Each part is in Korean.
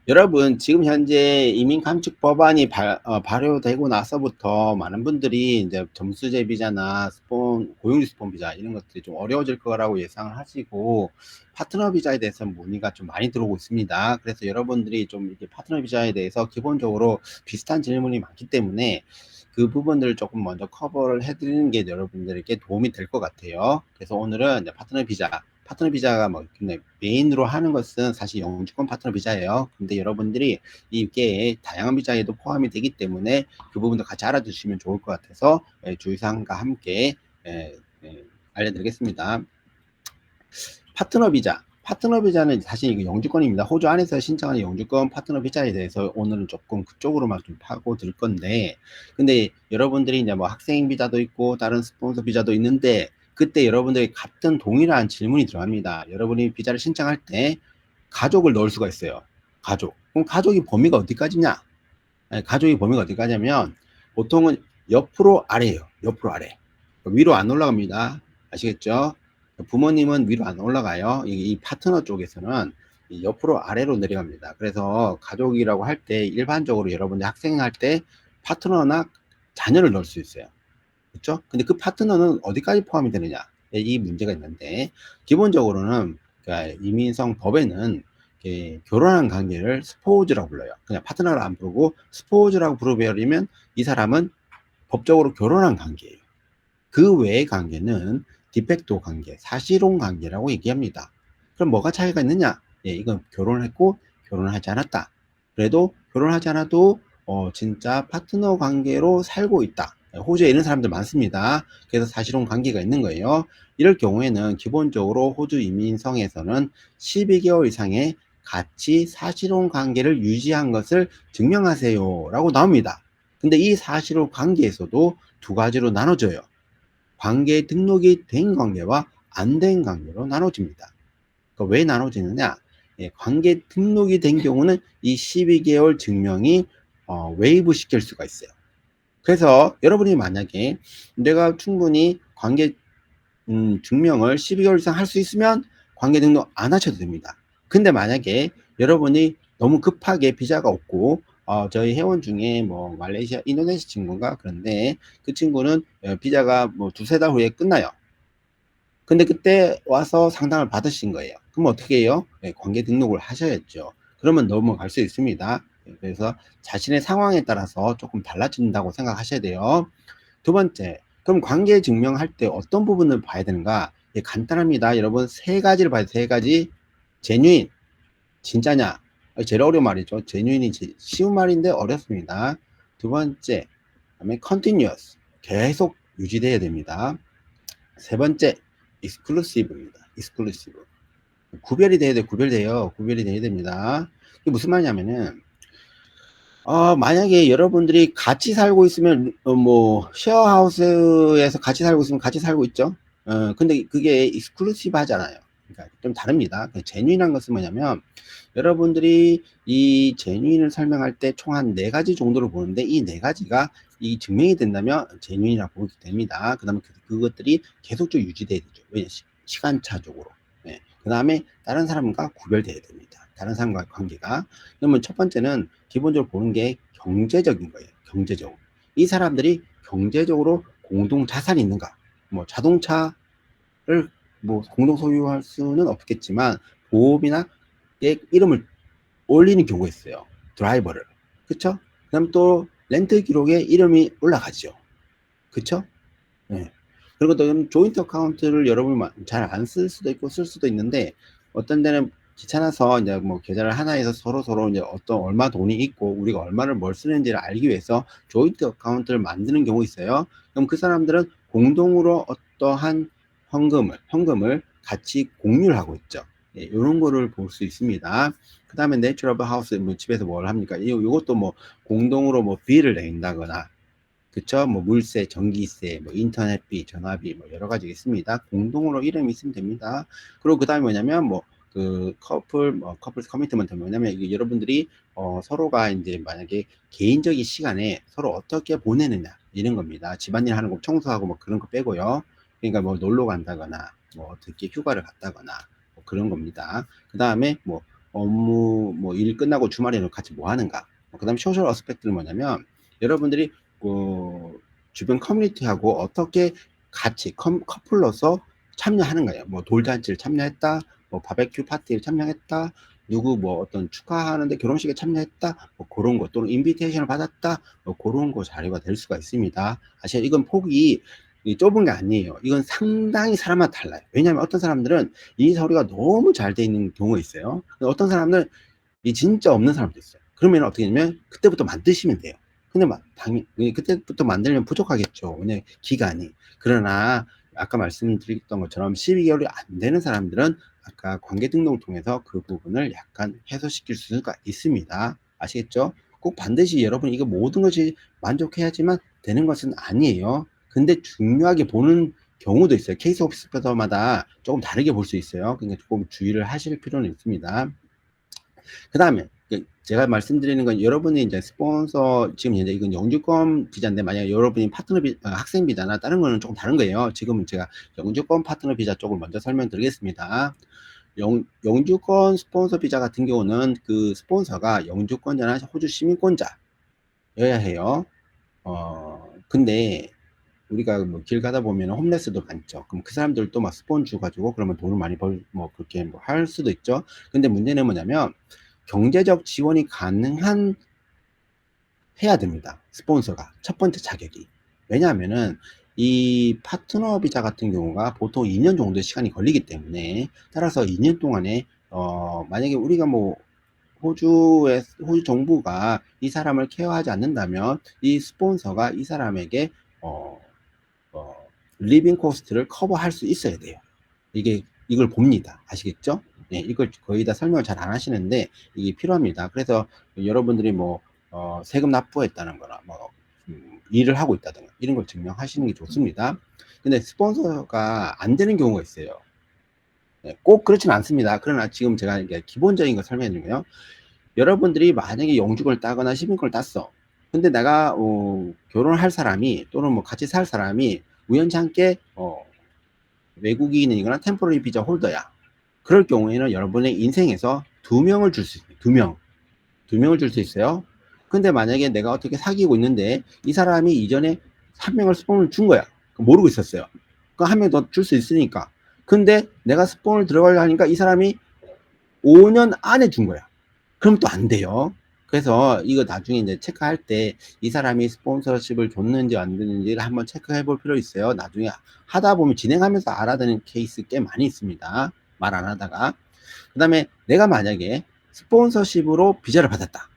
여러분, 지금 현재 이민 감축 법안이 발효되고 나서부터 많은 분들이 이제 점수제 비자나 고용주 스폰 비자 이런 것들이 좀 어려워질 거라고 예상을 하시고 파트너 비자에 대해서 문의가 좀 많이 들어오고 있습니다. 그래서 여러분들이 좀 이렇게 파트너 비자에 대해서 기본적으로 비슷한 질문이 많기 때문에 그 부분들을 조금 먼저 커버를 해드리는 게 여러분들에게 도움이 될 것 같아요. 그래서 오늘은 이제 파트너 비자가 뭐 근데 메인으로 하는 것은 사실 영주권 파트너 비자예요. 근데 여러분들이 이게 다양한 비자에도 포함이 되기 때문에 그 부분도 같이 알아두시면 좋을 것 같아서 주의사항과 함께 알려드리겠습니다. 파트너 비자는 사실 이게 영주권입니다. 호주 안에서 신청하는 영주권 파트너 비자에 대해서 오늘은 조금 그쪽으로만 좀 파고 들 건데, 근데 여러분들이 이제 뭐 학생 비자도 있고 다른 스폰서 비자도 있는데, 그때 여러분들이 같은 동일한 질문이 들어갑니다. 여러분이 비자를 신청할 때 가족을 넣을 수가 있어요. 가족. 그럼 가족이 범위가 어디까지냐? 가족이 범위가 어디까지냐면 보통은 옆으로 아래예요. 옆으로 아래. 위로 안 올라갑니다. 아시겠죠? 부모님은 위로 안 올라가요. 이 파트너 쪽에서는 옆으로 아래로 내려갑니다. 그래서 가족이라고 할 때 일반적으로 여러분들 학생할 때 파트너나 자녀를 넣을 수 있어요. 그렇죠? 근데 그 파트너는 어디까지 포함이 되느냐? 이 문제가 있는데 기본적으로는 그러니까 이민성 법에는 결혼한 관계를 스포우즈라고 불러요. 그냥 파트너를 안 부르고 스포우즈라고 부르버리면 이 사람은 법적으로 결혼한 관계예요. 그 외의 관계는 디펙토 관계, 사실혼 관계라고 얘기합니다. 그럼 뭐가 차이가 있느냐? 이건 결혼을 했고 결혼을 하지 않았다. 그래도 결혼하지 않아도 진짜 파트너 관계로 살고 있다. 호주에 이런 사람들 많습니다. 그래서 사실혼 관계가 있는 거예요. 이럴 경우에는 기본적으로 호주 이민성에서는 12개월 이상의 같이 사실혼 관계를 유지한 것을 증명하세요 라고 나옵니다. 근데 이 사실혼 관계에서도 두 가지로 나눠져요. 관계 등록이 된 관계와 안 된 관계로 나눠집니다. 그러니까 왜 나눠지느냐? 관계 등록이 된 경우는 이 12개월 증명이 웨이브 시킬 수가 있어요. 그래서 여러분이 만약에 내가 충분히 관계 증명을 12개월 이상 할 수 있으면 관계 등록 안 하셔도 됩니다. 근데 만약에 여러분이 너무 급하게 비자가 없고 저희 회원 중에 뭐 말레이시아, 인도네시아 친구인가 그런데 그 친구는 비자가 뭐 두세 달 후에 끝나요. 근데 그때 와서 상담을 받으신 거예요. 그럼 어떻게 해요? 관계 등록을 하셔야죠. 그러면 넘어갈 수 있습니다. 그래서 자신의 상황에 따라서 조금 달라진다고 생각하셔야 돼요. 두 번째, 그럼 관계 증명할 때 어떤 부분을 봐야 되는가? 간단합니다. 여러분, 세 가지를 봐야 돼요. 세 가지. 제뉴인, 진짜냐? 제일 어려운 말이죠. 제뉴인이 쉬운 말인데 어렵습니다. 두 번째, 그다음에 continuous, 계속 유지돼야 됩니다. 세 번째, exclusive입니다. exclusive. 구별이 돼야 돼요. 구별이 돼야 됩니다. 이게 무슨 말이냐면은, 만약에 여러분들이 같이 살고 있으면, 뭐, 쉐어하우스에서 같이 살고 있으면 같이 살고 있죠? 근데 그게 익스클루시브 하잖아요. 그러니까 좀 다릅니다. 제뉴인한 것은 뭐냐면, 여러분들이 이 제뉴인을 설명할 때 총 한 네 가지 정도를 보는데, 이 네 가지가 이 증명이 된다면 제뉴인이라고 보게 됩니다. 그 다음에 그것들이 계속적으로 유지돼야 되죠. 왜냐, 시간차적으로. 네. 그 다음에 다른 사람과 구별돼야 됩니다. 다른 사람과의 관계가. 그러면 첫 번째는 기본적으로 보는 게 경제적인 거예요. 경제적으로. 이 사람들이 경제적으로 공동 자산이 있는가? 뭐 자동차를 뭐 공동 소유할 수는 없겠지만 보험이나 이름을 올리는 경우가 있어요. 드라이버를. 그쵸? 그럼 또 렌트 기록에 이름이 올라가죠. 그쵸? 네. 그리고 또 조인트 어카운트를 여러분이 잘 안 쓸 수도 있고 쓸 수도 있는데 어떤 데는 귀찮아서 이제 뭐 계좌를 하나에서 서로 이제 어떤 얼마 돈이 있고 우리가 얼마를 뭘 쓰는지를 알기 위해서 조인트 어카운트를 만드는 경우 있어요. 그럼 그 사람들은 공동으로 어떠한 현금을 같이 공유를 하고 있죠. 예, 이런 거를 볼 수 있습니다. 그 다음에 내추럴 하우스 뭐 집에서 뭘 합니까? 이것도 뭐 공동으로 뭐 비를 낸다거나 그쵸? 뭐 물세, 전기세, 뭐 인터넷비, 전화비, 뭐 여러 가지 있습니다. 공동으로 이름이 있으면 됩니다. 그리고 그 다음에 뭐냐면 뭐 그 커플 커미트먼트 뭐냐면 이게 여러분들이 서로가 이제 만약에 개인적인 시간에 서로 어떻게 보내느냐 이런 겁니다. 집안일 하는 거 청소하고 뭐 그런 거 빼고요. 그러니까 뭐 놀러 간다거나 뭐 어떻게 휴가를 갔다거나 뭐 그런 겁니다. 그 다음에 뭐 업무 뭐 일 끝나고 주말에는 같이 뭐 하는가. 그다음에 소셜 어스펙트는 뭐냐면 여러분들이 주변 커뮤니티하고 어떻게 같이 커플로서 참여하는가요. 뭐 돌잔치를 참여했다, 뭐 바베큐 파티에 참여했다, 누구 뭐 어떤 축하하는데 결혼식에 참여했다, 뭐 그런 거 또는 인비테이션을 받았다, 뭐 그런 거 자료가 될 수가 있습니다. 사실 이건 폭이 좁은 게 아니에요. 이건 상당히 사람마다 달라요. 왜냐하면 어떤 사람들은 이 서류가 너무 잘 돼 있는 경우가 있어요. 어떤 사람들은 이 진짜 없는 사람도 있어요. 그러면 어떻게 되냐면 그때부터 만드시면 돼요. 근데 당연히 그때부터 만들면 부족하겠죠. 왜냐 기간이. 그러나 아까 말씀드렸던 것처럼 12개월이 안 되는 사람들은 아까 관계 등록을 통해서 그 부분을 약간 해소시킬 수가 있습니다. 아시겠죠? 꼭 반드시 여러분 이거 모든 것이 만족해야지만 되는 것은 아니에요. 근데 중요하게 보는 경우도 있어요. 케이스 오피스마다 조금 다르게 볼 수 있어요. 그러니까 조금 주의를 하실 필요는 있습니다. 그 다음에 제가 말씀드리는 건 여러분이 이제 스폰서 지금 이제 이건 영주권 비자인데 만약에 여러분이 파트너 학생 비자나 다른 거는 조금 다른 거예요. 지금은 제가 영주권 파트너 비자 쪽을 먼저 설명드리겠습니다. 영주권 스폰서 비자 같은 경우는 그 스폰서가 영주권자나 호주 시민권자여야 해요. 근데 우리가 뭐 길 가다 보면 홈레스도 많죠. 그럼 그 사람들도 막 스폰 주가지고 그러면 돈을 많이 뭐 그렇게 뭐 할 수도 있죠. 근데 문제는 뭐냐면 경제적 지원이 가능한 해야 됩니다. 스폰서가 첫 번째 자격이. 왜냐하면은 이 파트너 비자 같은 경우가 보통 2년 정도 시간이 걸리기 때문에 따라서 2년 동안에 만약에 우리가 뭐 호주 정부가 이 사람을 케어하지 않는다면 이 스폰서가 이 사람에게 리빙 코스트를 커버할 수 있어야 돼요. 이걸 봅니다. 아시겠죠? 네, 이걸 거의 다 설명을 잘 안 하시는데 이게 필요합니다. 그래서 여러분들이 뭐 세금 납부했다는 거나 뭐 일을 하고 있다든가 이런 걸 증명하시는 게 좋습니다. 근데 스폰서가 안 되는 경우가 있어요. 네, 꼭 그렇지는 않습니다. 그러나 지금 제가 이게 기본적인 거 설명해 드리면요. 여러분들이 만약에 영주권을 따거나 시민권을 땄어. 근데 내가 결혼할 사람이 또는 뭐 같이 살 사람이 우연찮게 외국인이거나 템포러리 비자 홀더야. 그럴 경우에는 여러분의 인생에서 2명을 줄 수 있어요. 2명. 2명을 줄 수 있어요. 근데 만약에 내가 어떻게 사귀고 있는데 이 사람이 이전에 1명을 스폰을 준 거야. 모르고 있었어요. 그 한 명 더 줄 수 있으니까. 근데 내가 스폰을 들어가려 하니까 이 사람이 5년 안에 준 거야. 그럼 또 안 돼요. 그래서 이거 나중에 이제 체크할 때 이 사람이 스폰서십을 줬는지 안 줬는지를 한번 체크해 볼 필요 있어요. 나중에 하다 보면 진행하면서 알아듣는 케이스 꽤 많이 있습니다. 말 안 하다가. 그 다음에 내가 만약에 스폰서십으로 비자를 받았다.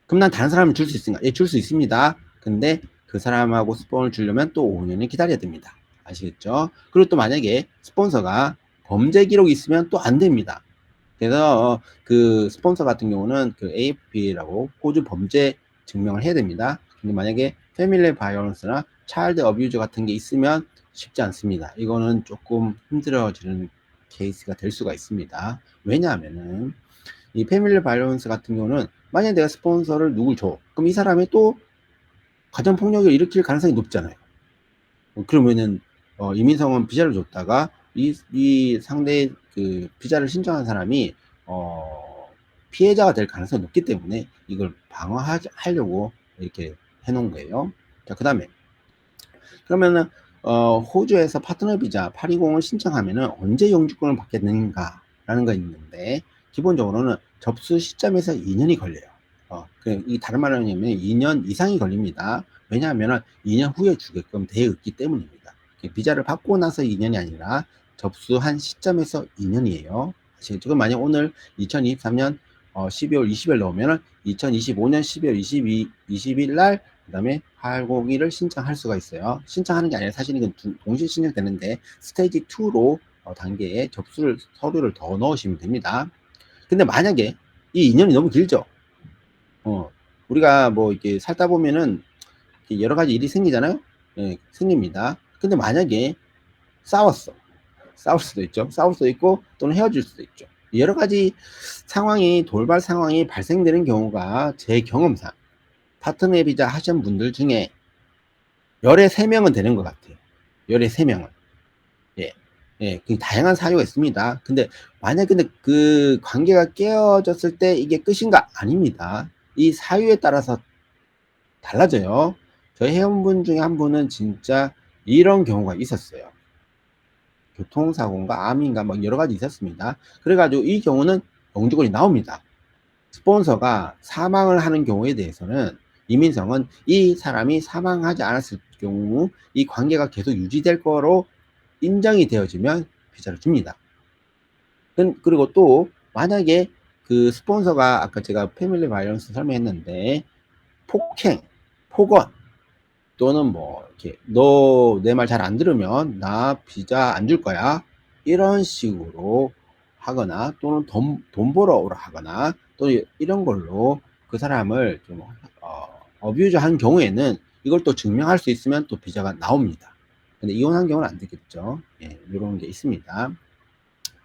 그럼 난 다른 사람을 줄 수 있습니까? 예, 줄 수 있습니다. 근데 그 사람하고 스폰을 주려면 또 5년을 기다려야 됩니다. 아시겠죠? 그리고 또 만약에 스폰서가 범죄 기록이 있으면 또 안 됩니다. 그래서 그 스폰서 같은 경우는 그 AFP라고 호주 범죄 증명을 해야 됩니다. 근데 만약에 패밀리 바이오런스나 차일드 어뷰즈 같은 게 있으면 쉽지 않습니다. 이거는 조금 힘들어지는 케이스가 될 수가 있습니다. 왜냐하면은 이 패밀리 바이오런스 같은 경우는 만약에 내가 스폰서를 누굴 줘. 그럼 이 사람이 또 가정폭력을 일으킬 가능성이 높잖아요. 그러면은 이민성은 비자를 줬다가 이 상대 그 비자를 신청한 사람이 피해자가 될 가능성이 높기 때문에 이걸 방어하려고 이렇게 해놓은 거예요. 자, 그 다음에 그러면은 호주에서 파트너 비자 820을 신청하면은 언제 영주권을 받게 되는가라는 거 있는데 기본적으로는 접수 시점에서 2년이 걸려요. 이 다른 말로 하면 2년 이상이 걸립니다. 왜냐하면 2년 후에 주게끔 되어 있기 때문입니다. 비자를 받고 나서 2년이 아니라 접수한 시점에서 2년이에요. 지금 만약 오늘 2023년 12월 20일 나오면은 2025년 12월 20일 날 그다음에 801을 신청할 수가 있어요. 신청하는 게 아니라 사실 이건 동시 신청되는데 스테이지 2로 단계에 접수를 서류를 더 넣으시면 됩니다. 근데 만약에 이 2년이 너무 길죠. 우리가 뭐 이렇게 살다 보면은 여러 가지 일이 생기잖아요. 예, 생깁니다. 근데 만약에 싸웠어. 싸울 수도 있죠. 싸울 수도 있고 또는 헤어질 수도 있죠. 여러 가지 상황이 돌발 상황이 발생되는 경우가 제 경험상 파트너 비자 하신 분들 중에 열에 3명은 되는 것 같아요. 열에 3명은. 예. 예, 그 다양한 사유가 있습니다. 근데 만약 그 관계가 깨어졌을 때 이게 끝인가? 아닙니다. 이 사유에 따라서 달라져요. 저희 회원분 중에 한 분은 진짜 이런 경우가 있었어요. 교통사고인가 암인가 막 여러 가지 있었습니다. 그래가지고 이 경우는 영주권이 나옵니다. 스폰서가 사망을 하는 경우에 대해서는 이민성은 이 사람이 사망하지 않았을 경우 이 관계가 계속 유지될 거로 인정이 되어지면 비자를 줍니다. 그리고 또 만약에 그 스폰서가 아까 제가 패밀리 바이런스 설명했는데 폭행, 폭언 또는 뭐 이렇게 너 내 말 잘 안 들으면 나 비자 안 줄 거야 이런 식으로 하거나 또는 돈 벌어 오라 하거나 또 이런 걸로 그 사람을 좀 어뷰즈 한 경우에는 이걸 또 증명할 수 있으면 또 비자가 나옵니다. 근데 이혼한 경우는 안 되겠죠. 예, 이런 게 있습니다.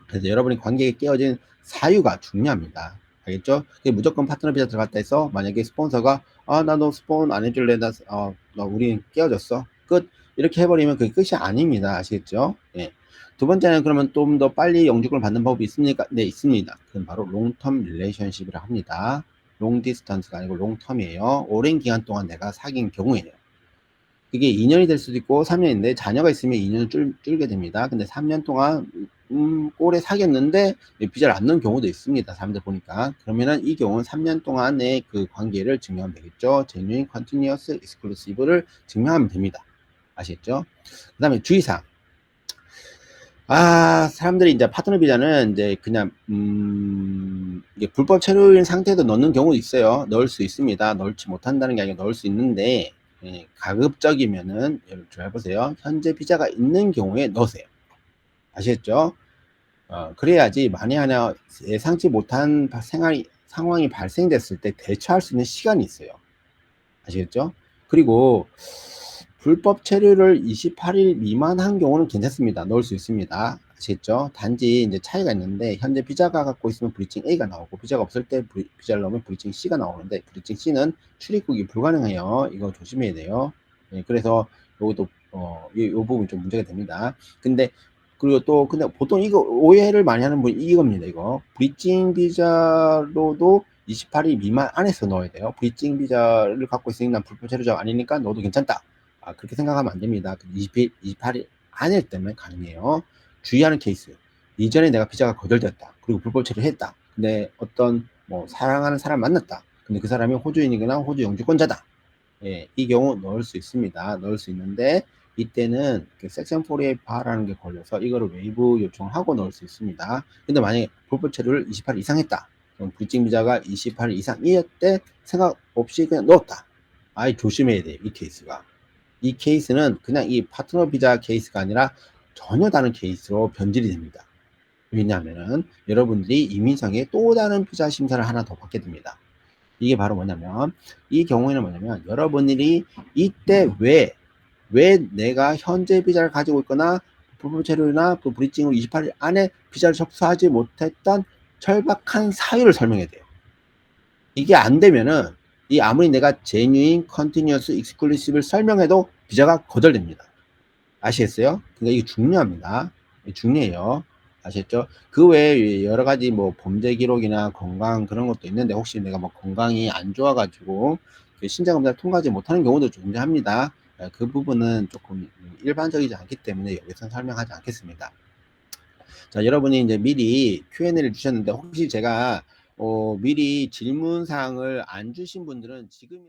그래서 여러분이 관계가 깨어진 사유가 중요합니다. 알겠죠? 무조건 파트너 비자 들어갔다 해서 만약에 스폰서가 나 너 스폰 안 해줄래? 나 우리 깨어졌어. 끝. 이렇게 해버리면 그게 끝이 아닙니다. 아시겠죠? 예. 두 번째는 그러면 좀 더 빨리 영주권을 받는 방법이 있습니까? 네, 있습니다. 그건 바로 롱텀 릴레이션십이라고 합니다. 롱 디스턴스가 아니고 롱텀이에요. 오랜 기간 동안 내가 사귄 경우에요. 그게 2년이 될 수도 있고 3년인데 자녀가 있으면 2년을 줄게 됩니다. 근데 3년 동안 오래 사귀었는데 비자를 안 넣은 경우도 있습니다. 사람들 보니까. 그러면은 이 경우는 3년 동안의 그 관계를 증명하면 되겠죠. genuine, continuous, exclusive를 증명하면 됩니다. 아시겠죠? 그 다음에 주의사항. 사람들이 이제 파트너 비자는 이제 그냥 이게 불법 체류인 상태에도 넣는 경우도 있어요. 넣을 수 있습니다. 넣지 못한다는 게 아니라 넣을 수 있는데 가급적이면은 잘 보세요. 현재 비자가 있는 경우에 넣으세요. 아시겠죠? 그래야지 만에 하나 예상치 못한 상황이 발생됐을 때 대처할 수 있는 시간이 있어요. 아시겠죠? 그리고 불법 체류를 28일 미만 한 경우는 괜찮습니다. 넣을 수 있습니다. 아시겠죠? 단지 이제 차이가 있는데 현재 비자가 갖고 있으면 브리칭 A가 나오고 비자가 없을 때 비자를 넣으면 브리칭 C가 나오는데 브리칭 C는 출입국이 불가능해요. 이거 조심해야 돼요. 네, 그래서 요것도 이 부분이 좀 문제가 됩니다. 그리고 또 근데 보통 이거 오해를 많이 하는 분이 이겁니다. 이거 브리칭 비자로도 28일 미만 안에서 넣어야 돼요. 브리칭 비자를 갖고 있으니까 불법 체류자가 아니니까 넣어도 괜찮다. 그렇게 생각하면 안 됩니다. 28일 안에 때문에 가능해요. 주의하는 케이스. 이전에 내가 비자가 거절되었다. 그리고 불법 체류했다. 근데 어떤 뭐 사랑하는 사람 만났다. 근데 그 사람이 호주인이거나 호주 영주권자다. 예, 이 경우 넣을 수 있습니다. 넣을 수 있는데 이때는 그 섹션 48라는 게 걸려서 이거를 웨이브 요청하고 넣을 수 있습니다. 근데 만약에 불법 체류를 28일 이상 했다. 그럼 불증 비자가 28일 이상이었대 생각 없이 그냥 넣었다. 아예 조심해야 돼요. 이 케이스가. 이 케이스는 그냥 이 파트너 비자 케이스가 아니라 전혀 다른 케이스로 변질이 됩니다. 왜냐하면은 여러분들이 이민성에 또 다른 비자 심사를 하나 더 받게 됩니다. 이게 바로 뭐냐면 이 경우에는 뭐냐면 여러분들이 이때 왜 내가 현재 비자를 가지고 있거나 불법 체류나 또 브리징으로 28일 안에 비자를 접수하지 못했던 절박한 사유를 설명해야 돼요. 이게 안 되면은 이 아무리 내가 genuine, continuous, exclusive를 설명해도 비자가 거절됩니다. 아시겠어요? 그러니까 이게 중요합니다. 중요해요. 아시겠죠? 그 외에 여러 가지 뭐 범죄 기록이나 건강 그런 것도 있는데 혹시 내가 뭐 건강이 안 좋아가지고 신장 검사를 통과하지 못하는 경우도 존재합니다. 그 부분은 조금 일반적이지 않기 때문에 여기서 설명하지 않겠습니다. 자, 여러분이 이제 미리 Q&A를 주셨는데 혹시 제가 미리 질문 사항을 안 주신 분들은 지금